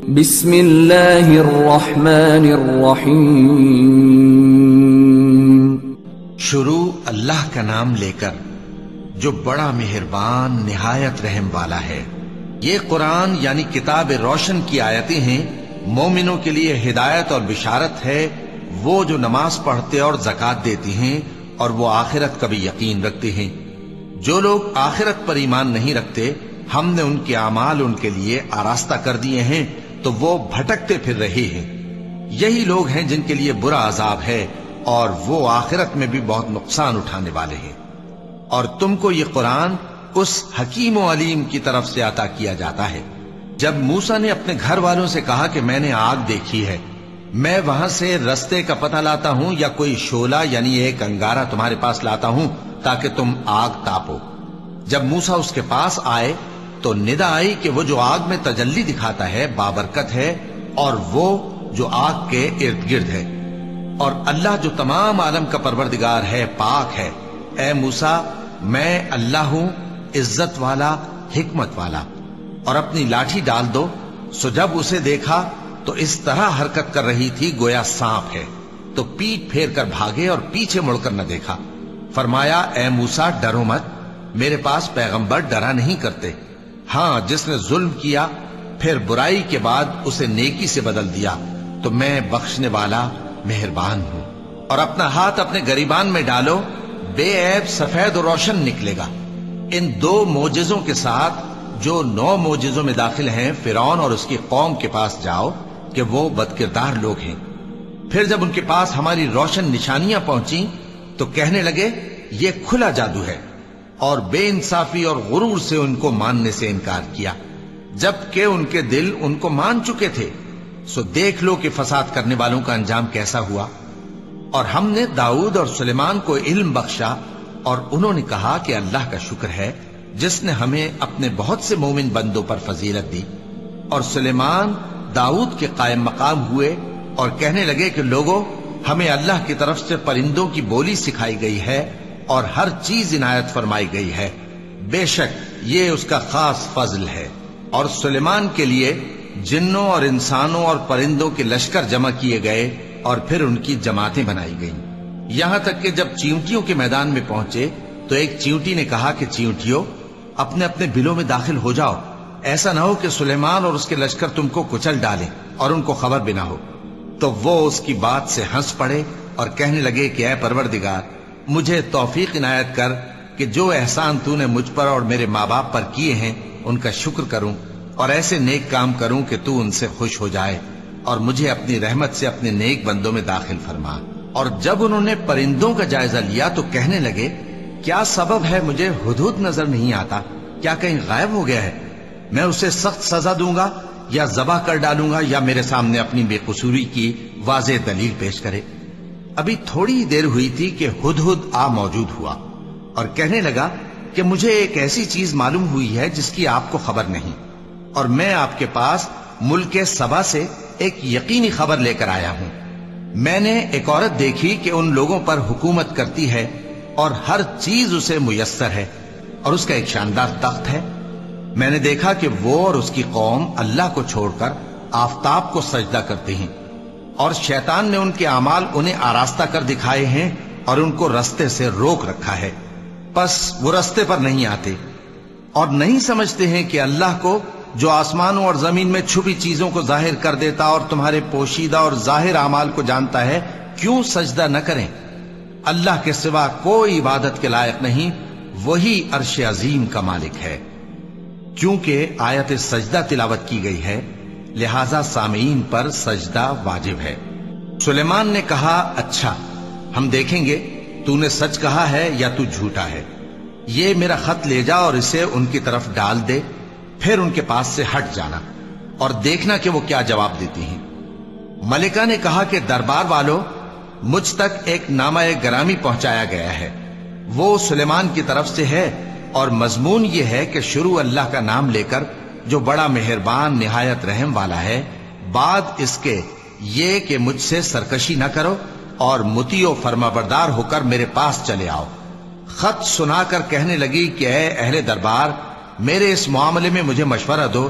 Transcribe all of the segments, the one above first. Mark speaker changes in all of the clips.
Speaker 1: بسم اللہ الرحمن الرحیم۔
Speaker 2: شروع اللہ کا نام لے کر جو بڑا مہربان نہایت رحم والا ہے۔ یہ قرآن یعنی کتاب روشن کی آیتیں ہیں، مومنوں کے لیے ہدایت اور بشارت ہے، وہ جو نماز پڑھتے اور زکوٰۃ دیتی ہیں اور وہ آخرت کا بھی یقین رکھتے ہیں۔ جو لوگ آخرت پر ایمان نہیں رکھتے، ہم نے ان کے اعمال ان کے لیے آراستہ کر دیے ہیں تو وہ بھٹکتے پھر رہے ہیں۔ یہی لوگ ہیں جن کے لیے برا عذاب ہے اور وہ آخرت میں بھی بہت نقصان اٹھانے والے ہیں۔ اور تم کو یہ قرآن اس حکیم و علیم کی طرف سے عطا کیا جاتا ہے۔ جب موسیٰ نے اپنے گھر والوں سے کہا کہ میں نے آگ دیکھی ہے، میں وہاں سے رستے کا پتہ لاتا ہوں یا کوئی شعلہ یعنی ایک انگارہ تمہارے پاس لاتا ہوں تاکہ تم آگ تاپو۔ جب موسیٰ اس کے پاس آئے تو ندا آئی کہ وہ جو آگ میں تجلی دکھاتا ہے بابرکت ہے، اور وہ جو آگ کے ارد گرد ہے، اور اللہ جو تمام عالم کا پروردگار ہے پاک ہے۔ اے موسیٰ، میں اللہ ہوں، عزت والا، حکمت والا، اور اپنی لاٹھی ڈال دو۔ سو جب اسے دیکھا تو اس طرح حرکت کر رہی تھی گویا سانپ ہے، تو پیٹ پھیر کر بھاگے اور پیچھے مڑ کر نہ دیکھا۔ فرمایا، اے موسیٰ ڈرو مت، میرے پاس پیغمبر ڈرا نہیں کرتے۔ ہاں، جس نے ظلم کیا پھر برائی کے بعد اسے نیکی سے بدل دیا تو میں بخشنے والا مہربان ہوں۔ اور اپنا ہاتھ اپنے گریبان میں ڈالو، بے عیب سفید و روشن نکلے گا۔ ان 2 معجزوں کے ساتھ جو 9 معجزوں میں داخل ہیں فرعون اور اس کی قوم کے پاس جاؤ کہ وہ بدکردار لوگ ہیں۔ پھر جب ان کے پاس ہماری روشن نشانیاں پہنچیں تو کہنے لگے یہ کھلا جادو ہے، اور بے انصافی اور غرور سے ان کو ماننے سے انکار کیا، جبکہ ان کے دل ان کو مان چکے تھے۔ سو دیکھ لو کہ فساد کرنے والوں کا انجام کیسا ہوا۔ اور ہم نے داؤد اور سلیمان کو علم بخشا، اور انہوں نے کہا کہ اللہ کا شکر ہے جس نے ہمیں اپنے بہت سے مومن بندوں پر فضیلت دی۔ اور سلیمان داؤد کے قائم مقام ہوئے اور کہنے لگے کہ لوگوں، ہمیں اللہ کی طرف سے پرندوں کی بولی سکھائی گئی ہے اور ہر چیز عنایت فرمائی گئی ہے، بے شک یہ اس کا خاص فضل ہے۔ اور سلیمان کے لیے جنوں اور انسانوں اور پرندوں کے لشکر جمع کیے گئے اور پھر ان کی جماعتیں بنائی گئیں، یہاں تک کہ جب چیونٹیوں کے میدان میں پہنچے تو ایک چیونٹی نے کہا کہ چیونٹیوں، اپنے اپنے بلوں میں داخل ہو جاؤ، ایسا نہ ہو کہ سلیمان اور اس کے لشکر تم کو کچل ڈالیں اور ان کو خبر بھی نہ ہو۔ تو وہ اس کی بات سے ہنس پڑے اور کہنے لگے کہ اے پروردگار، مجھے توفیق عنایت کر کہ جو احسان تو نے مجھ پر اور میرے ماں باپ پر کیے ہیں ان کا شکر کروں اور ایسے نیک کام کروں کہ تو ان سے خوش ہو جائے، اور مجھے اپنی رحمت سے اپنے نیک بندوں میں داخل فرما۔ اور جب انہوں نے پرندوں کا جائزہ لیا تو کہنے لگے کیا سبب ہے مجھے ہدہد نظر نہیں آتا؟ کیا کہیں غائب ہو گیا ہے؟ میں اسے سخت سزا دوں گا یا ذبح کر ڈالوں گا یا میرے سامنے اپنی بے قصوری کی واضح دلیل پیش کرے۔ ابھی تھوڑی دیر ہوئی تھی کہ ہدہد آ موجود ہوا اور کہنے لگا کہ مجھے ایک ایسی چیز معلوم ہوئی ہے جس کی آپ کو خبر نہیں، اور میں آپ کے پاس ملک سبا سے ایک یقینی خبر لے کر آیا ہوں۔ میں نے ایک عورت دیکھی کہ ان لوگوں پر حکومت کرتی ہے اور ہر چیز اسے میسر ہے، اور اس کا ایک شاندار تخت ہے۔ میں نے دیکھا کہ وہ اور اس کی قوم اللہ کو چھوڑ کر آفتاب کو سجدہ کرتے ہیں، اور شیطان نے ان کے اعمال انہیں آراستہ کر دکھائے ہیں اور ان کو رستے سے روک رکھا ہے، پس وہ رستے پر نہیں آتے، اور نہیں سمجھتے ہیں کہ اللہ کو جو آسمانوں اور زمین میں چھپی چیزوں کو ظاہر کر دیتا اور تمہارے پوشیدہ اور ظاہر اعمال کو جانتا ہے، کیوں سجدہ نہ کریں؟ اللہ کے سوا کوئی عبادت کے لائق نہیں، وہی عرش عظیم کا مالک ہے۔ کیونکہ آیت سجدہ تلاوت کی گئی ہے لہذا سامعین پر سجدہ واجب ہے۔ سلیمان نے کہا اچھا، ہم دیکھیں گے تو نے سچ کہا ہے یا تو جھوٹا ہے۔ یہ میرا خط لے جا اور اسے ان کی طرف ڈال دے، پھر ان کے پاس سے ہٹ جانا اور دیکھنا کہ وہ کیا جواب دیتی ہیں۔ ملکہ نے کہا کہ دربار والو، مجھ تک ایک نامہ گرامی پہنچایا گیا ہے، وہ سلیمان کی طرف سے ہے، اور مضمون یہ ہے کہ شروع اللہ کا نام لے کر جو بڑا مہربان نہایت رحم والا ہے، بعد اس کے یہ کہ مجھ سے سرکشی نہ کرو اور مطیع و فرمانبردار ہو کر میرے پاس چلے آؤ۔ خط سنا کر کہنے لگی کہ اے اہل دربار، میرے اس معاملے میں مجھے مشورہ دو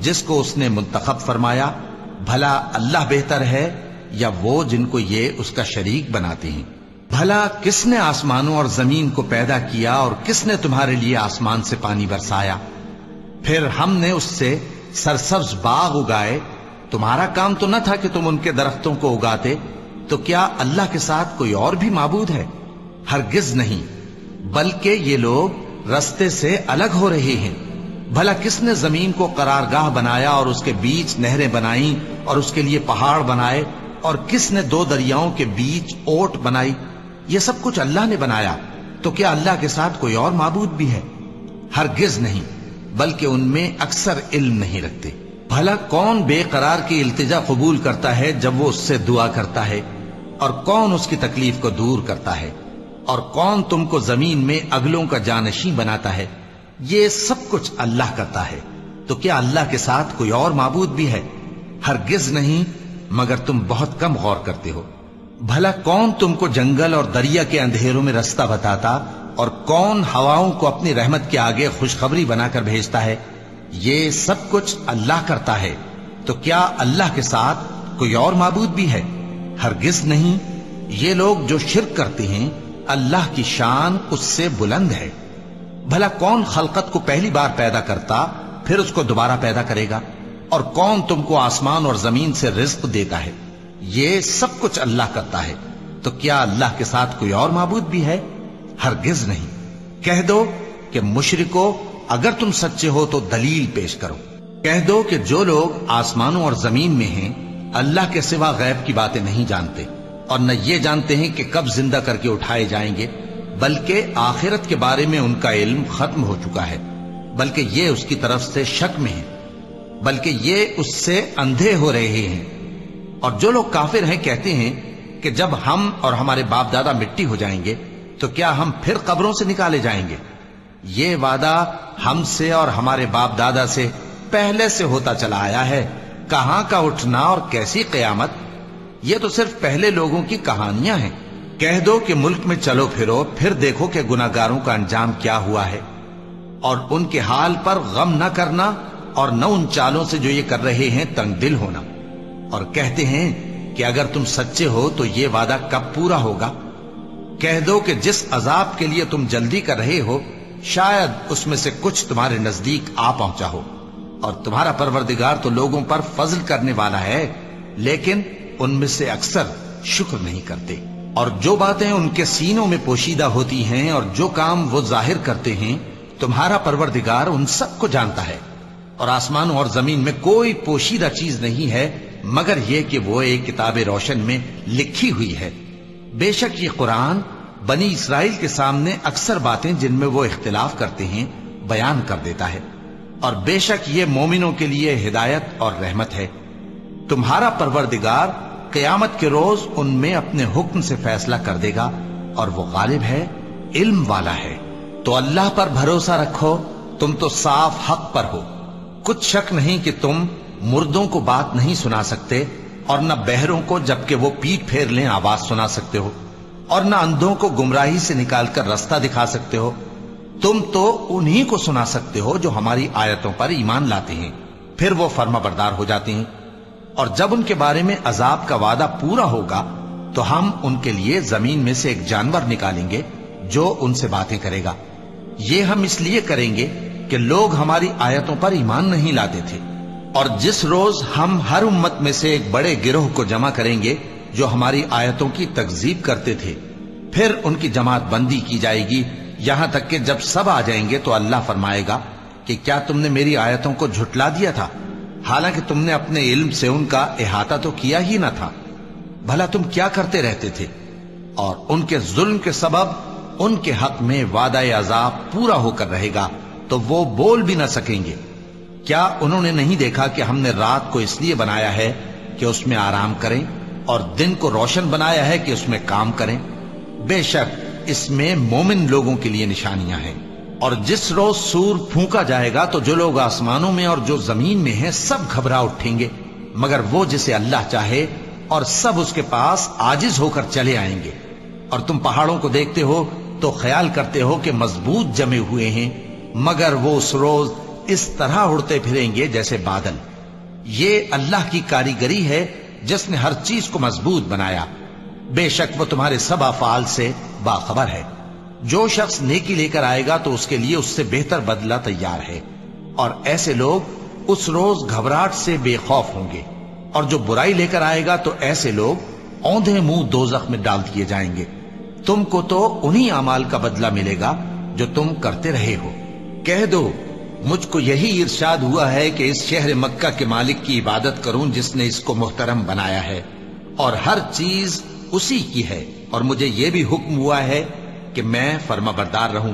Speaker 2: جس کو اس نے منتخب فرمایا، بھلا اللہ بہتر ہے یا وہ جن کو یہ اس کا شریک بناتے ہیں؟ بھلا کس نے آسمانوں اور زمین کو پیدا کیا اور کس نے تمہارے لیے آسمان سے پانی برسایا؟ پھر ہم نے اس سے سرسبز باغ اگائے، تمہارا کام تو نہ تھا کہ تم ان کے درختوں کو اگاتے؟ تو کیا اللہ کے ساتھ کوئی اور بھی معبود ہے؟ ہرگز نہیں، بلکہ یہ لوگ رستے سے الگ ہو رہے ہیں۔ بھلا کس نے زمین کو قرارگاہ بنایا اور اس کے بیچ نہریں بنائیں اور اس کے لیے پہاڑ بنائے، اور کس نے دو دریاؤں کے بیچ اوٹ بنائی؟ یہ سب کچھ اللہ نے بنایا، تو کیا اللہ کے ساتھ کوئی اور معبود بھی ہے؟ ہرگز نہیں، بلکہ ان میں اکثر علم نہیں رکھتے۔ بھلا کون بے قرار کی التجا قبول کرتا ہے جب وہ اس سے دعا کرتا ہے، اور کون اس کی تکلیف کو دور کرتا ہے، اور کون تم کو زمین میں اگلوں کا جانشین بناتا ہے؟ یہ سب کچھ اللہ کرتا ہے، تو کیا اللہ کے ساتھ کوئی اور معبود بھی ہے؟ ہرگز نہیں، مگر تم بہت کم غور کرتے ہو۔ بھلا کون تم کو جنگل اور دریا کے اندھیروں میں رستہ بتاتا، اور کون ہواؤں کو اپنی رحمت کے آگے خوشخبری بنا کر بھیجتا ہے؟ یہ سب کچھ اللہ کرتا ہے، تو کیا اللہ کے ساتھ کوئی اور معبود بھی ہے؟ ہرگز نہیں۔ یہ لوگ جو شرک کرتے ہیں، اللہ کی شان اس سے بلند ہے۔ بھلا کون خلقت کو پہلی بار پیدا کرتا پھر اس کو دوبارہ پیدا کرے گا؟ اور کون تم کو آسمان اور زمین سے رزق دیتا ہے؟ یہ سب کچھ اللہ کرتا ہے، تو کیا اللہ کے ساتھ کوئی اور معبود بھی ہے؟ ہرگز نہیں۔ کہہ دو کہ مشرکو، اگر تم سچے ہو تو دلیل پیش کرو۔ کہہ دو کہ جو لوگ آسمانوں اور زمین میں ہیں اللہ کے سوا غیب کی باتیں نہیں جانتے، اور نہ یہ جانتے ہیں کہ کب زندہ کر کے اٹھائے جائیں گے، بلکہ آخرت کے بارے میں ان کا علم ختم ہو چکا ہے، بلکہ یہ اس کی طرف سے شک میں ہیں، بلکہ یہ اس سے اندھے ہو رہے ہیں۔ اور جو لوگ کافر ہیں کہتے ہیں کہ جب ہم اور ہمارے باپ دادا مٹی ہو جائیں گے تو کیا ہم پھر قبروں سے نکالے جائیں گے؟ یہ وعدہ ہم سے اور ہمارے باپ دادا سے پہلے سے ہوتا چلا آیا ہے، کہاں کا اٹھنا اور کیسی قیامت؟ یہ تو صرف پہلے لوگوں کی کہانیاں ہیں۔ کہہ دو کہ ملک میں چلو پھرو، پھر دیکھو کہ گناہگاروں کا انجام کیا ہوا ہے، اور ان کے حال پر غم نہ کرنا، اور نہ ان چالوں سے جو یہ کر رہے ہیں تنگ دل ہونا۔ اور کہتے ہیں کہ اگر تم سچے ہو تو یہ وعدہ کب پورا ہوگا؟ کہہ دو کہ جس عذاب کے لیے تم جلدی کر رہے ہو، شاید اس میں سے کچھ تمہارے نزدیک آ پہنچا ہو، اور تمہارا پروردگار تو لوگوں پر فضل کرنے والا ہے، لیکن ان میں سے اکثر شکر نہیں کرتے۔ اور جو باتیں ان کے سینوں میں پوشیدہ ہوتی ہیں اور جو کام وہ ظاہر کرتے ہیں، تمہارا پروردگار ان سب کو جانتا ہے۔ اور آسمانوں اور زمین میں کوئی پوشیدہ چیز نہیں ہے مگر یہ کہ وہ ایک کتاب روشن میں لکھی ہوئی ہے۔ بے شک یہ قرآن بنی اسرائیل کے سامنے اکثر باتیں جن میں وہ اختلاف کرتے ہیں بیان کر دیتا ہے، اور بے شک یہ مومنوں کے لیے ہدایت اور رحمت ہے۔ تمہارا پروردگار قیامت کے روز ان میں اپنے حکم سے فیصلہ کر دے گا، اور وہ غالب ہے، علم والا ہے۔ تو اللہ پر بھروسہ رکھو، تم تو صاف حق پر ہو۔ کچھ شک نہیں کہ تم مردوں کو بات نہیں سنا سکتے، اور نہ بہروں کو جبکہ وہ پیٹ پھیر لیں آواز سنا سکتے ہو، اور نہ اندھوں کو گمراہی سے نکال کر رستہ دکھا سکتے ہو۔ تم تو انہی کو سنا سکتے ہو جو ہماری آیتوں پر ایمان لاتے ہیں، پھر وہ فرما بردار ہو جاتے ہیں۔ اور جب ان کے بارے میں عذاب کا وعدہ پورا ہوگا تو ہم ان کے لیے زمین میں سے ایک جانور نکالیں گے جو ان سے باتیں کرے گا۔ یہ ہم اس لیے کریں گے کہ لوگ ہماری آیتوں پر ایمان نہیں لاتے تھے۔ اور جس روز ہم ہر امت میں سے ایک بڑے گروہ کو جمع کریں گے جو ہماری آیتوں کی تکذیب کرتے تھے، پھر ان کی جماعت بندی کی جائے گی، یہاں تک کہ جب سب آ جائیں گے تو اللہ فرمائے گا کہ کیا تم نے میری آیتوں کو جھٹلا دیا تھا، حالانکہ تم نے اپنے علم سے ان کا احاطہ تو کیا ہی نہ تھا۔ بھلا تم کیا کرتے رہتے تھے؟ اور ان کے ظلم کے سبب ان کے حق میں وعدہ عذاب پورا ہو کر رہے گا تو وہ بول بھی نہ سکیں گے۔ کیا انہوں نے نہیں دیکھا کہ ہم نے رات کو اس لیے بنایا ہے کہ اس میں آرام کریں، اور دن کو روشن بنایا ہے کہ اس میں کام کریں؟ بے شک اس میں مومن لوگوں کے لیے نشانیاں ہیں۔ اور جس روز سور پھونکا جائے گا تو جو لوگ آسمانوں میں اور جو زمین میں ہیں سب گھبرا اٹھیں گے، مگر وہ جسے اللہ چاہے، اور سب اس کے پاس عاجز ہو کر چلے آئیں گے۔ اور تم پہاڑوں کو دیکھتے ہو تو خیال کرتے ہو کہ مضبوط جمے ہوئے ہیں، مگر وہ اس روز اس طرح اڑتے پھریں گے جیسے بادل۔ یہ اللہ کی کاریگری ہے جس نے ہر چیز کو مضبوط بنایا، بے شک وہ تمہارے سب افعال سے باخبر ہے۔ جو شخص نیکی لے کر آئے گا تو اس کے لیے اس سے بہتر بدلہ تیار ہے، اور ایسے لوگ اس روز گھبراہٹ سے بے خوف ہوں گے، اور جو برائی لے کر آئے گا تو ایسے لوگ اوندھے منہ دوزخ میں ڈال دیے جائیں گے۔ تم کو تو انہی اعمال کا بدلہ ملے گا جو تم کرتے رہے ہو۔ کہہ دو مجھ کو یہی ارشاد ہوا ہے کہ اس شہر مکہ کے مالک کی عبادت کروں جس نے اس کو محترم بنایا ہے، اور ہر چیز اسی کی ہے، اور مجھے یہ بھی حکم ہوا ہے کہ میں فرما بردار رہوں،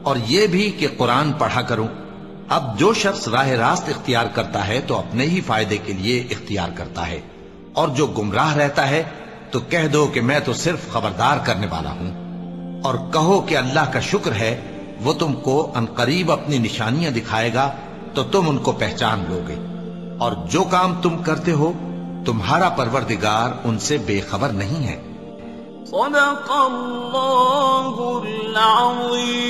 Speaker 2: اور یہ بھی کہ قرآن پڑھا کروں۔ اب جو شخص راہ راست اختیار کرتا ہے تو اپنے ہی فائدے کے لیے اختیار کرتا ہے، اور جو گمراہ رہتا ہے تو کہہ دو کہ میں تو صرف خبردار کرنے والا ہوں۔ اور کہو کہ اللہ کا شکر ہے، وہ تم کو عنقریب اپنی نشانیاں دکھائے گا تو تم ان کو پہچان لو گے، اور جو کام تم کرتے ہو تمہارا پروردگار ان سے بے خبر نہیں ہے۔
Speaker 3: صدق اللہ العظیم۔